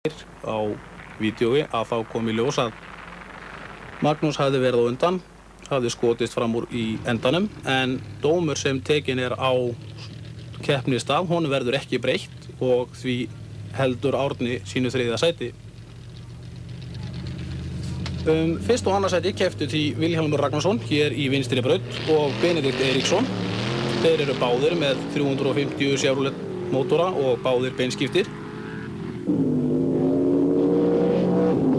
á vídeói að þá kom í ljós að Magnús hafði verið á undan, hafði skotist fram úr í endanum, en dómur sem tekin á keppnisdag, honum verður ekki breytt og því heldur Árni sínu 3. sæti. Fyrst og annað sæti kepptu því Vilhjálmur Ragnarsson hér í vinstri braut og Benedikt Eiríksson. Þeir eru báðir með 350 Chevrolet mótora og báðir beinskiptir.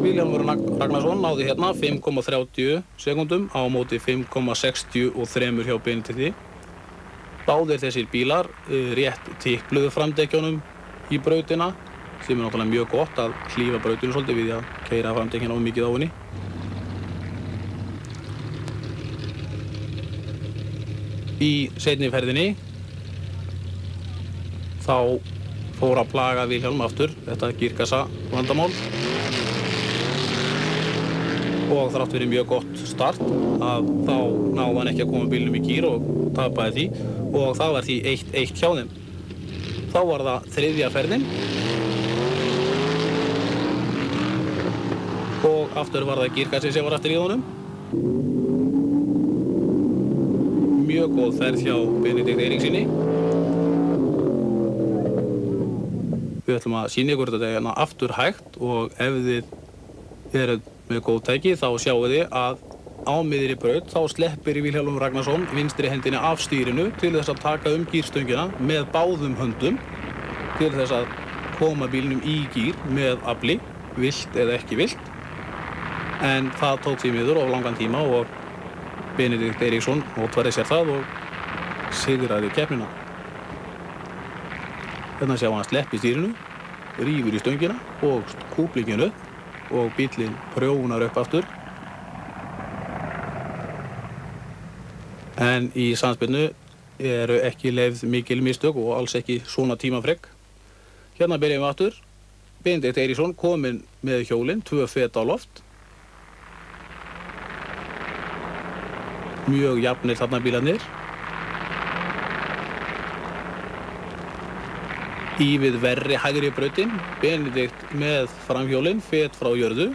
Vilhjálmur Ragnarsson náði hérna 5,30 sekúndum á móti 5,63 hjá Benedikti. Báðir þessir bílar rétt tipluðu framdekkjunum í brautina, sem náttúrulega mjög gott að hlífa brautinu svolítið við að keyra framdekkjuna of mikið á henni. Í seinni ferðinni þá fór að plaga Vilhjálm aftur þetta girkassa vandamál og þrátt fyrir mjög gott start að þá náði hann ekki að koma bílnum í gír og tapaði því og það var því 1-1 hjá þeim. Þá var það 3. ferðin og aftur var það girkassi sem var eftir í honum. Mjög góð ferð hjá Benedikt Eiríksssyni. Við ætlum að sýna ykkur þetta hérna aftur hægt og ef þið eruð með góð tæki þá sjáu þið að á miðri braut þá sleppir Vilhjálmur Ragnarsson vinstri hendinni af stýrinu til þess að taka gírstöngina með báðum höndum til þess að koma bílnum í gír með afli, villt eða ekki villt. En það tók því miður of langan tíma og Benedikt Eiríksson notfærði sér það og sigraði keppnina. Hérna sjá hann sleppi stýrinu, rífur í stöngina og kúplinginu og bíllinn prjónar upp aftur. En í samspilnu eru ekki leyfð mikil mistök og alls ekki svona tímafrek. Hérna byrjum við aftur. Benedikt Eiríksson kominn með hjólinn, 2 fet á loft. Mjög jafnir þarna bílarnir. Í við verri hægri brautin, Benedikt með framhjólinn, fet frá jörðu,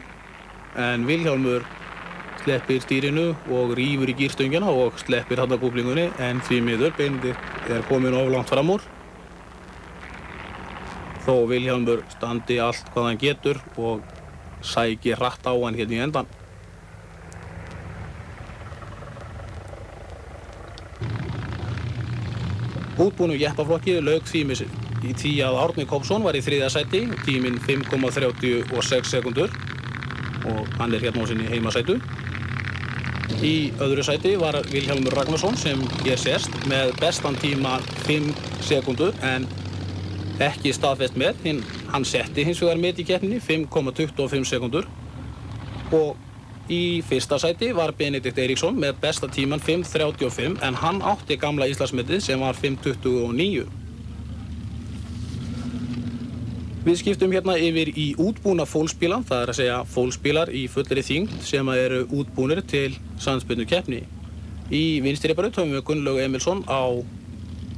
en Vilhjálmur sleppir stýrinu og rífur í gírstöngina og sleppir þarna kúplingunni, en því miður Benedikt kominn of langt fram úr. Þó Vilhjálmur standi allt hvað hann getur og sæki hratt á hann hérna í endan. Útbúnum jeppaflokki lauk í því að Árni Kópsson var í 3. sæti, tíminn 5,36 sekúndur og hann hérna á sinni heimasætu. Í öðru sæti var Vilhjálmur Ragnarsson sem hér sést með bestan tíma 5 sekúndur en ekki staðfest með. Hann setti hins vegar met í keppninni 5,25 sekúndur og í 1. sæti var Benedikt Eiríksson með besta tíman 5,35 en hann átti gamla Íslandsmetið sem var 5,29. Við skiptum hérna yfir í útbúna fólksbíla, það er að segja fólksbílar í fullri þyngd sem eru útbúnir til samspilnu keppni. Í vinstri braut höfum við Gunnlaug Emilsson á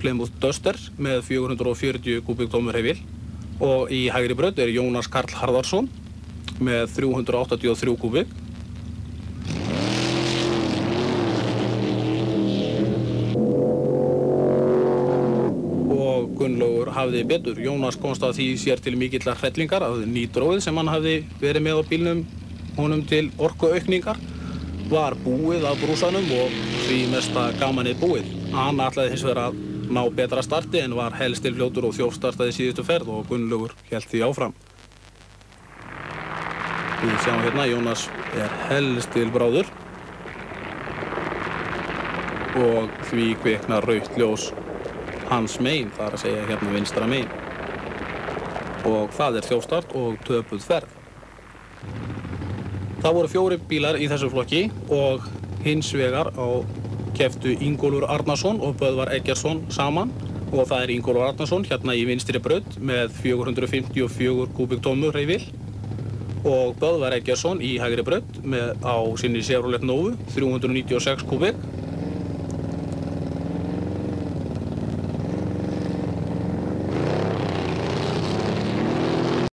Plymouth Duster með 440 kúbíktómur heifil og í hægri braut er Jónas Karl Harðarsson með 383 kúbík. Gunnlaugur hafði betur. Jónas komst að því sér til mikillar hrellingar að nítróið sem hann hafði verið með á bílnum honum til orkuaukningar var búið af brúsanum og því mesta gamanið búið. Hann ætlaði hins vegar að ná betra starti en var helst til fljótur og þjófstartaði síðustu ferð og Gunnlaugur hélt því áfram. Við sjáum hérna Jónas er helst til bráður og því kviknar rautt ljós hans megin, það er að segja hérna vinstra megin. Og það er þjófstart og töpuð ferð. Það voru 4 bílar í þessu flokki og hins vegar kepptu Ingólfur Arnarsson og Böðvar Eggertsson saman og það er Ingólfur Arnarsson hérna í vinstri braut með 454 kúbíktómur heifil og Böðvar Eggertsson í hægri braut á sinni Chevrolet Novu 396 kúbík.